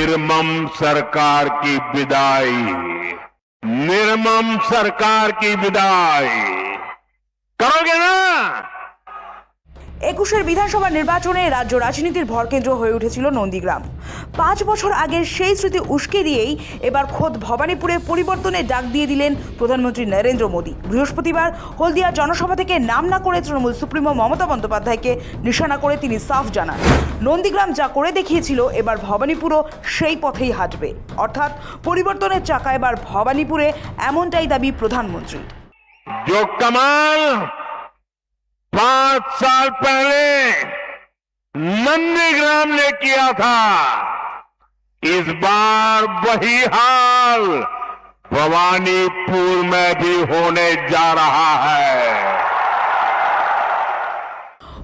निर्मम सरकार की विदाई, निर्मम सरकार की विदाई करोगे ना। 21 বিধানসভা নির্বাচনে রাজ্য রাজনীতির ভরকেন্দ্র হয়ে উঠেছিল নন্দীগ্রাম। 5 বছর আগের সেই স্মৃতি উস্কে দিয়েই এবার খোদ ভবানীপুরে পরিবর্তনের ডাক দিয়ে দিলেন প্রধানমন্ত্রী নরেন্দ্র মোদী। বৃহস্পতিবার হলদিয়া জনসভা থেকে নাম না করে তৃণমূল সুপ্রিমো মমতা বন্দ্যোপাধ্যায়কে নিশানা করে তিনি সাফ জানান, নন্দীগ্রাম যা করে দেখিয়েছিল এবার ভবানীপুরও সেই পথেই হাঁটবে। অর্থাৎ পরিবর্তনের চাকা এবার ভবানীপুরে, এমনটাই দাবি প্রধানমন্ত্রী। जो कमाल 5 साल पहले नंदीग्राम ने किया था, इस बार वही हाल भवानीपुर में भी होने जा रहा है।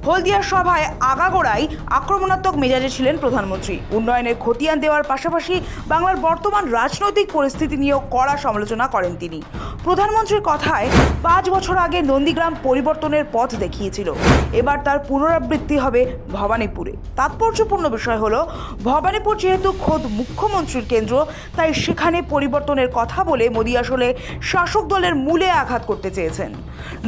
হলদিয়া সভায় আগাগোড়াই আক্রমণাত্মক মেজাজে ছিলেন প্রধানমন্ত্রী। উন্নয়নের খতিয়ান দেওয়ার পাশাপাশি বাংলার বর্তমান রাজনৈতিক পরিস্থিতি নিয়েও কড়া সমালোচনা করেন তিনি। প্রধানমন্ত্রীর কথায় 5 বছর আগে নন্দীগ্রাম পরিবর্তনের পথ দেখিয়েছিল, এবার তার পুনরাবৃত্তি হবে ভবানীপুরে। তাৎপর্যপূর্ণ বিষয় হলো, ভবানীপুর যেহেতু খোদ মুখ্যমন্ত্রীর কেন্দ্র, তাই সেখানে পরিবর্তনের কথা বলে মোদী আসলে শাসক দলের মূলে আঘাত করতে চেয়েছেন।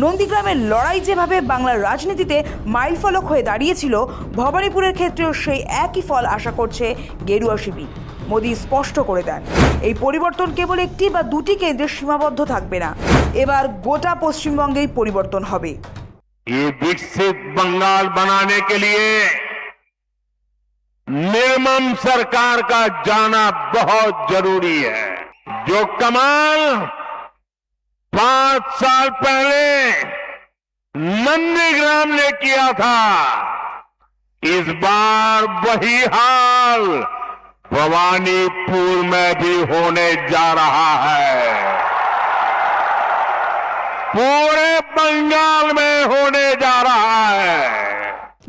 নন্দীগ্রামের লড়াই যেভাবে বাংলার রাজনীতিতে মাইলফলক হয়ে দাঁড়িয়েছিল, ভবানীপুরের ক্ষেত্রেও সেই একই ফল আশা করছে গেরুয়া শিবির। মোদী স্পষ্ট করে দেন, এই পরিবর্তন কেবল একটি বা দুটি কেন্দ্রে সীমাবদ্ধ থাকবে না, এবার গোটা পশ্চিমবঙ্গেই পরিবর্তন হবে। ये विकसित बंगाल बनाने के लिए निर्मम सरकार का जाना बहुत जरूरी है। जो कमाल 5 साल पहले नंदीग्राम ने किया था, इस बार वही हाल भवानीपुर में भी होने जा रहा है, पूरे बंगाल में होने जा रहा है।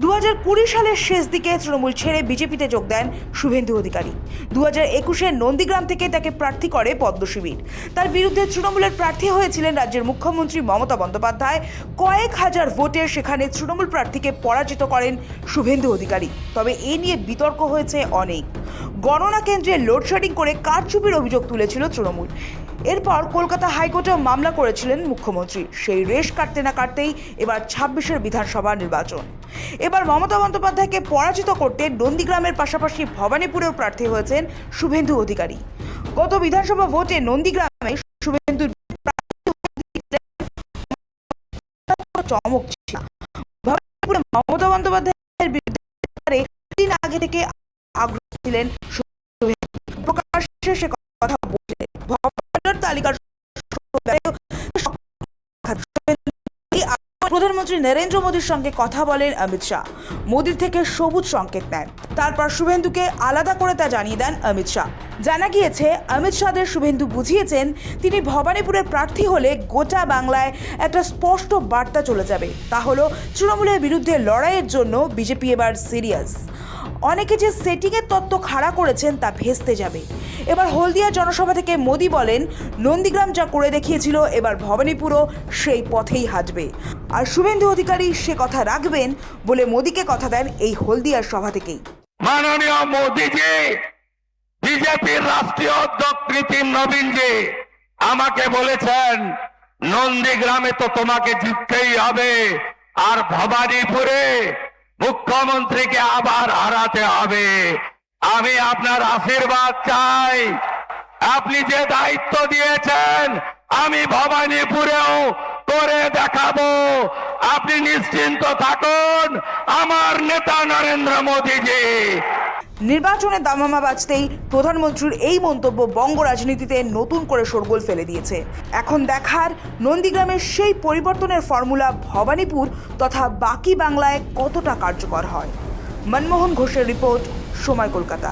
2020 সালের শেষ দিকে তৃণমূল ছেড়ে বিজেপিতে যোগ দেন শুভেন্দু অধিকারী। 2021-এ নন্দীগ্রাম থেকে তাকে প্রার্থী করে পদ্ম শিবির। তার বিরুদ্ধে তৃণমূলের প্রার্থী হয়েছিলেন রাজ্যের মুখ্যমন্ত্রী মমতা বন্দ্যোপাধ্যায়। কয়েক হাজার ভোটে সেখানে তৃণমূল প্রার্থীকে পরাজিত করেন শুভেন্দু অধিকারী। তবে এ নিয়ে বিতর্ক হয়েছে অনেক। গণনা কেন্দ্রে লোডশেডিং করে কারচুপির অভিযোগ তুলেছিল তৃণমূল। এরপর কলকাতা হাইকোর্টেও মামলা করেছিলেন মুখ্যমন্ত্রী। সেই রেশ কাটতে না কাটতেই এবার 26-এর বিধানসভা নির্বাচন। এবার মমতা বন্দ্যোপাধ্যায়কে পরাজিত করতে নন্দীগ্রামের পাশাপাশি ভবানীপুরেও প্রার্থী হয়েছেন শুভেন্দু অধিকারী। গত বিধানসভা ভোটে নন্দীগ্রামে শুভেন্দুর চমক ছিল। ভবানীপুরে মমতা বন্দ্যোপাধ্যায়ের বিরুদ্ধে দিন আগে থেকে আগ্রহ ছিলেন শুভেন্দু। প্রকাশ্যে সে কথা বলছিলেন। তালিকার প্রধানমন্ত্রী নরেন্দ্র মোদীর সঙ্গে কথা বলেন অমিত শাহ। মোদীর থেকে সবুজ সংকেত নেন, তারপর শুভেন্দুকে আলাদা করে তা জানিয়ে দেন অমিত শাহ। জানা গিয়েছে, অমিত শাহদের শুভেন্দু বুঝিয়েছেন তিনি ভবানীপুরের প্রার্থী হলে গোটা বাংলায় একটা স্পষ্ট বার্তা চলে যাবে, তা হলো তৃণমূলের বিরুদ্ধে লড়াইয়ের জন্য বিজেপি এবার সিরিয়াস। অনেকে যে সেটিংয়ের তত্ত্ব খাড়া করেছেন তা ভেস্তে যাবে। এবার হলদিয়া জনসভা থেকে মোদী বলেন, নন্দীগ্রাম যা করে দেখিয়েছিল এবার ভবানীপুরও সেই পথেই হাঁটবে। আর শুভেন্দু অধিকারী সে কথা রাখবেন বলে মোদীকে কথা দেন এই হলদিয়ার সভা থেকেই। মাননীয় মোদীজি, বিজেপির রাষ্ট্রীয় অধ্যক্ষ নীতিন নবীনজি আমাকে বলেছেন, নন্দীগ্রামে তো তোমাকে জিততেই হবে, আর ভবানীপুরে মুখ্যমন্ত্রীকে আবার হারাতে হবে। আমি আপনার আশীর্বাদ চাই। আপনি যে দায়িত্ব দিয়েছেন আমি ভবানীপুরেও করে দেখাবো। আপনি নিশ্চিন্ত থাকুন, আমার নেতা নরেন্দ্র মোদীজি। নির্বাচনে দামামা বাজতেই প্রধানমন্ত্রীর এই মন্তব্য বঙ্গ রাজনীতিতে নতুন করে শোরগোল ফেলে দিয়েছে। এখন দেখার নন্দীগ্রামের সেই পরিবর্তনের ফর্মুলা ভবানীপুর তথা বাকি বাংলায় কতটা কার্যকর হয়। মনমোহন ঘোষের রিপোর্ট, সময়, কলকাতা।